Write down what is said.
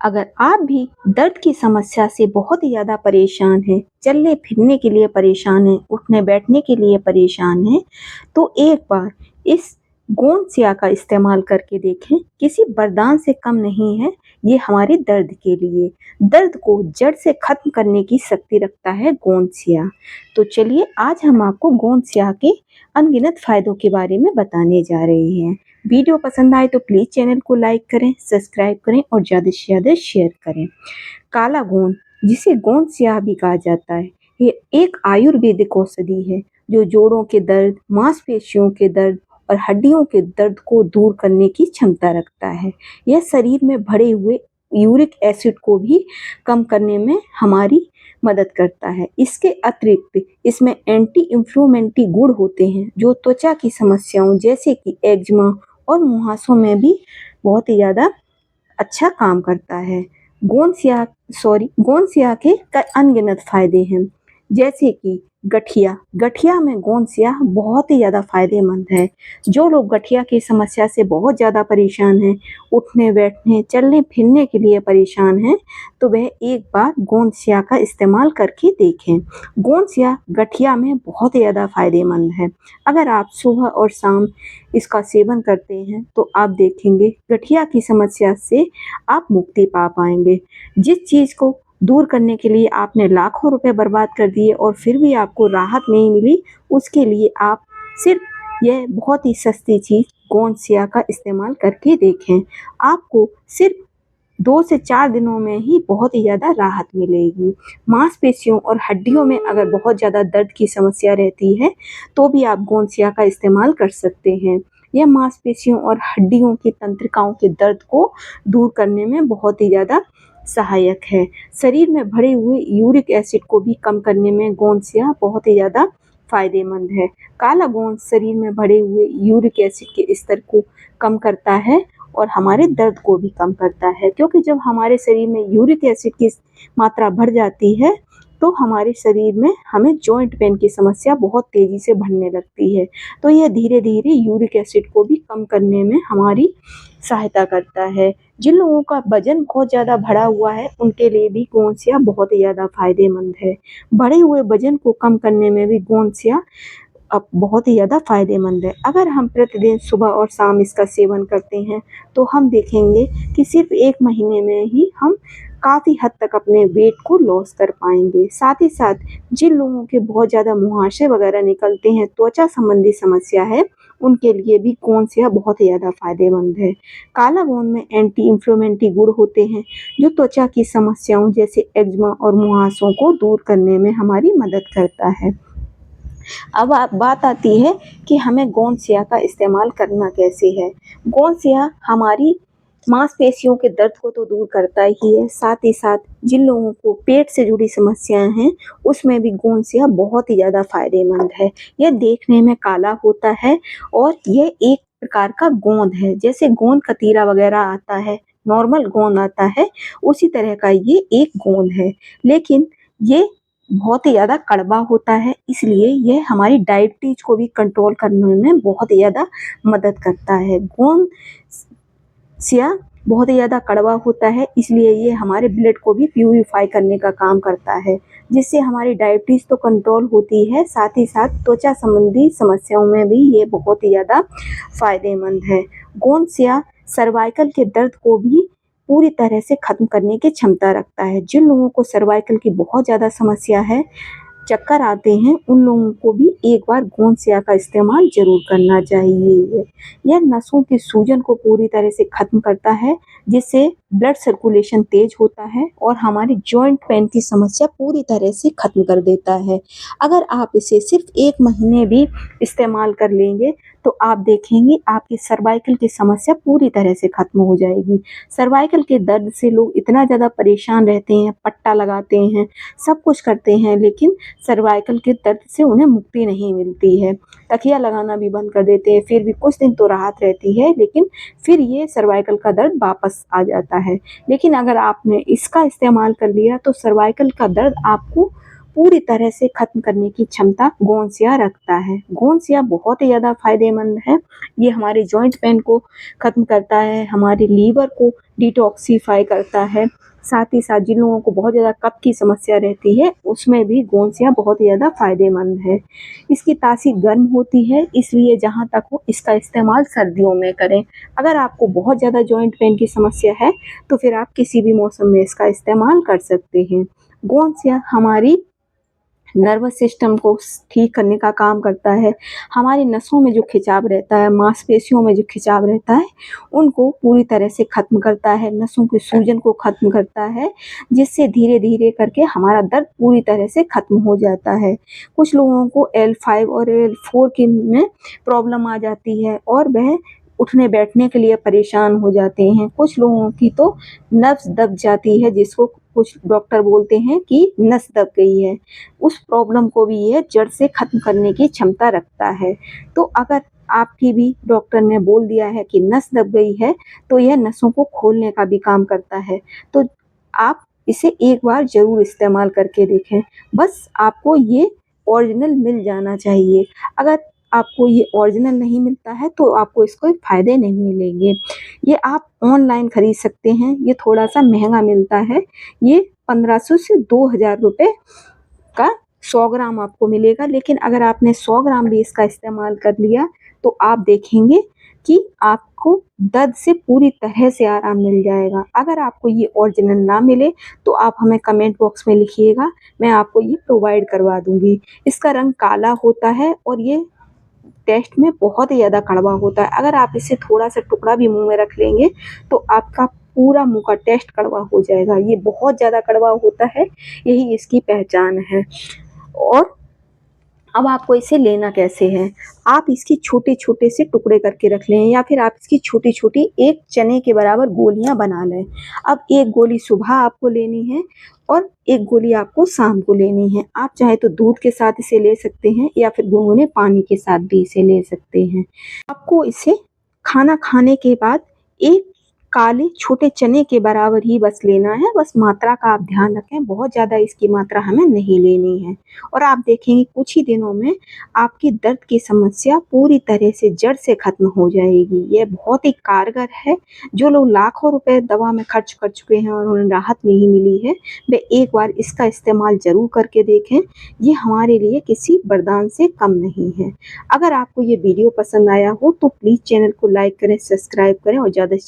अगर आप भी दर्द की समस्या से बहुत ही ज़्यादा परेशान हैं, चलने-फिरने के लिए परेशान हैं, उठने-बैठने के लिए परेशान हैं, तो एक बार इस गोंद स्याह का इस्तेमाल करके देखें, किसी वरदान से कम नहीं है ये हमारे दर्द के लिए। दर्द को जड़ से खत्म करने की शक्ति रखता है गोंद स्याह। तो चलिए आज हम आपको गोंद स्याह के अनगिनत फ़ायदों के बारे में बताने जा रहे हैं। वीडियो पसंद आए तो प्लीज़ चैनल को लाइक करें, सब्सक्राइब करें और ज़्यादा से ज़्यादा शेयर करें। काला गोंद, जिसे गोंद स्याह भी कहा जाता है, ये एक आयुर्वेदिक औषधि है जो जोड़ों के दर्द, मांसपेशियों के दर्द और हड्डियों के दर्द को दूर करने की क्षमता रखता है। यह शरीर में भरे हुए यूरिक एसिड को भी कम करने में हमारी मदद करता है। इसके अतिरिक्त इसमें एंटी इन्फ्लेमेटरी गुण होते हैं जो त्वचा की समस्याओं जैसे कि एक्जिमा और मुहासों में भी बहुत ही ज़्यादा अच्छा काम करता है। गोंद स्याह के अनगिनत फायदे हैं, जैसे कि गठिया। गठिया में गोंद स्याह बहुत ही ज़्यादा फायदेमंद है। जो लोग गठिया की समस्या से बहुत ज़्यादा परेशान हैं, उठने बैठने चलने फिरने के लिए परेशान हैं, तो वह एक बार गोंद स्याह का इस्तेमाल करके देखें। गोंद स्याह गठिया में बहुत ही ज़्यादा फायदेमंद है। अगर आप सुबह और शाम इसका सेवन करते हैं तो आप देखेंगे गठिया की समस्या से आप मुक्ति पा पाएंगे। जिस चीज़ को दूर करने के लिए आपने लाखों रुपए बर्बाद कर दिए और फिर भी आपको राहत नहीं मिली, उसके लिए आप सिर्फ यह बहुत ही सस्ती चीज़ गोंद स्याह का इस्तेमाल करके देखें। आपको सिर्फ 2 से 4 दिनों में ही बहुत ही ज़्यादा राहत मिलेगी। मांसपेशियों और हड्डियों में अगर बहुत ज़्यादा दर्द की समस्या रहती है, तो भी आप गोंद स्याह का इस्तेमाल कर सकते हैं। यह मांसपेशियों और हड्डियों की तंत्रिकाओं के दर्द को दूर करने में बहुत ही ज़्यादा सहायक है। शरीर में भरे हुए यूरिक एसिड को भी कम करने में गोंद स्याह बहुत ही ज़्यादा फायदेमंद है। काला गोंद शरीर में भरे हुए यूरिक एसिड के स्तर को कम करता है और हमारे दर्द को भी कम करता है, क्योंकि जब हमारे शरीर में यूरिक एसिड की मात्रा बढ़ जाती है तो हमारे शरीर में हमें जॉइंट पेन की समस्या बहुत तेज़ी से बढ़ने लगती है। तो यह धीरे-धीरे यूरिक एसिड को भी कम करने में हमारी सहायता करता है। जिन लोगों का वज़न बहुत ज़्यादा बढ़ा हुआ है, उनके लिए भी गोंद स्याह बहुत ही ज़्यादा फायदेमंद है। बढ़े हुए वज़न को कम करने में भी गोंद स्याह अब बहुत ही ज़्यादा फायदेमंद है। अगर हम प्रतिदिन सुबह और शाम इसका सेवन करते हैं, तो हम देखेंगे कि सिर्फ 1 महीने में ही हम काफ़ी हद तक अपने वेट को लॉस कर पाएँगे। साथ ही साथ जिन लोगों के बहुत ज़्यादा मुहासे वगैरह निकलते हैं, त्वचा संबंधी समस्या है, उनके लिए भी गोंद स्याह बहुत ही ज़्यादा फायदेमंद है। काला गोंद में एंटी इन्फ्लेमेटरी गुण होते हैं, जो त्वचा की समस्याओं जैसे एक्जिमा और मुहासों को दूर करने में हमारी मदद करता है। अब बात आती है कि हमें गोंद स्याह का इस्तेमाल करना कैसे है। गोंद स्याह हमारी मांसपेशियों के दर्द को तो दूर करता ही है, साथ ही साथ जिन लोगों को पेट से जुड़ी समस्याएं हैं, उसमें भी गोंद स्याह बहुत ही ज़्यादा फायदेमंद है। यह देखने में काला होता है और यह एक प्रकार का गोंद है, जैसे गोंद कतीरा वगैरह आता है, नॉर्मल गोंद आता है, उसी तरह का ये एक गोंद है। लेकिन ये बहुत ही ज़्यादा कड़वा होता है, इसलिए यह हमारी डायबिटीज को भी कंट्रोल करने में बहुत ही ज़्यादा मदद करता है। गोंद स्याह बहुत ही ज़्यादा कड़वा होता है, इसलिए ये हमारे ब्लड को भी प्यूरिफाई करने का काम करता है, जिससे हमारी डायबिटीज तो कंट्रोल होती है, साथ ही साथ त्वचा संबंधी समस्याओं में भी ये बहुत ही ज़्यादा फायदेमंद है। गोंद स्याह सर्वाइकल के दर्द को भी पूरी तरह से खत्म करने की क्षमता रखता है। जिन लोगों को सर्वाइकल की बहुत ज़्यादा समस्या है, चक्कर आते हैं, उन लोगों को भी एक बार गोंद स्याह का इस्तेमाल ज़रूर करना चाहिए। यह नसों की सूजन को पूरी तरह से खत्म करता है, जिससे ब्लड सर्कुलेशन तेज होता है और हमारी जॉइंट पेन की समस्या पूरी तरह से खत्म कर देता है। अगर आप इसे सिर्फ 1 महीने भी इस्तेमाल कर लेंगे, तो आप देखेंगे आपकी सर्वाइकल की समस्या पूरी तरह से खत्म हो जाएगी। सर्वाइकल के दर्द से लोग इतना ज़्यादा परेशान रहते हैं, पट्टा लगाते हैं, सब कुछ करते हैं, लेकिन सर्वाइकल के दर्द से उन्हें मुक्ति नहीं मिलती है। तकिया लगाना भी बंद कर देते हैं, फिर भी कुछ दिन तो राहत रहती है, लेकिन फिर ये सर्वाइकल का दर्द वापस आ जाता है। लेकिन अगर आपने इसका इस्तेमाल कर लिया, तो सर्वाइकल का दर्द आपको पूरी तरह से खत्म करने की क्षमता गोंसिया रखता है। गोंसिया बहुत ही ज़्यादा फायदेमंद है। ये हमारे जॉइंट पेन को खत्म करता है, हमारे लीवर को डिटॉक्सिफाई करता है। साथ ही साथ जिन लोगों को बहुत ज़्यादा कफ की समस्या रहती है उसमें भी गोंसिया बहुत ही ज़्यादा फायदेमंद है। इसकी तासीर गर्म होती है, इसलिए जहाँ तक हो इसका इस्तेमाल सर्दियों में करें। अगर आपको बहुत ज़्यादा जॉइंट पेन की समस्या है तो फिर आप किसी भी मौसम में इसका इस्तेमाल कर सकते हैं। गोंसिया हमारी नर्वस सिस्टम को ठीक करने का काम करता है। हमारी नसों में जो खिंचाव रहता है, मांसपेशियों में जो खिंचाव रहता है, उनको पूरी तरह से खत्म करता है, नसों की सूजन को खत्म करता है, जिससे धीरे-धीरे करके हमारा दर्द पूरी तरह से खत्म हो जाता है। कुछ लोगों को L5 और L4 की में प्रॉब्लम आ जाती है और वह उठने-बैठने के लिए परेशान हो जाते हैं। कुछ लोगों की तो नस दब जाती है, जिसको कुछ डॉक्टर बोलते हैं कि नस दब गई है। उस प्रॉब्लम को भी ये जड़ से खत्म करने की क्षमता रखता है। तो अगर आपकी भी डॉक्टर ने बोल दिया है कि नस दब गई है, तो यह नसों को खोलने का भी काम करता है। तो आप इसे एक बार ज़रूर इस्तेमाल करके देखें। बस आपको ये ओरिजिनल मिल जाना चाहिए। अगर आपको ये ओरिजिनल नहीं मिलता है तो आपको इसके फ़ायदे नहीं मिलेंगे। ये आप ऑनलाइन खरीद सकते हैं, ये थोड़ा-सा महँगा मिलता है। ये 1500 से 2000 रुपए का 100 ग्राम आपको मिलेगा, लेकिन अगर आपने 100 ग्राम भी इसका इस्तेमाल कर लिया तो आप देखेंगे कि आपको दर्द से पूरी तरह से आराम मिल जाएगा। अगर आपको ये ओरिजिनल ना मिले तो आप हमें कमेंट बॉक्स में लिखिएगा, मैं आपको ये प्रोवाइड करवा दूँगी। इसका रंग काला होता है और ये टेस्ट में बहुत ही ज़्यादा कड़वा होता है। अगर आप इससे थोड़ा-सा टुकड़ा भी मुँह में रख लेंगे तो आपका पूरा मुँह का टेस्ट कड़वा हो जाएगा। ये बहुत ज़्यादा कड़वा होता है, यही इसकी पहचान है। और अब आपको इसे लेना कैसे है? आप इसकी छोटे-छोटे से टुकड़े करके रख लें या फिर आप इसकी छोटी-छोटी एक चने के बराबर गोलियाँ बना लें। अब एक गोली सुबह आपको लेनी है और एक गोली आपको शाम को लेनी है। आप चाहे तो दूध के साथ इसे ले सकते हैं या फिर गुनगुने पानी के साथ भी इसे ले सकते हैं। आपको इसे खाना खाने के बाद एक काले छोटे चने के बराबर ही बस लेना है, बस मात्रा का आप ध्यान रखें, बहुत ज़्यादा इसकी मात्रा हमें नहीं लेनी है। और आप देखेंगे कुछ ही दिनों में आपकी दर्द की समस्या पूरी तरह से जड़ से खत्म हो जाएगी। ये बहुत ही कारगर है। जो लोग लाखों रुपए दवा में खर्च कर चुके हैं और उन्हें राहत नहीं मिली है, वे एक बार इसका इस्तेमाल ज़रूर करके देखें। ये हमारे लिए किसी वरदान से कम नहीं है। अगर आपको ये वीडियो पसंद आया हो तो प्लीज़ चैनल को लाइक करें, सब्सक्राइब करें और ज़्यादा से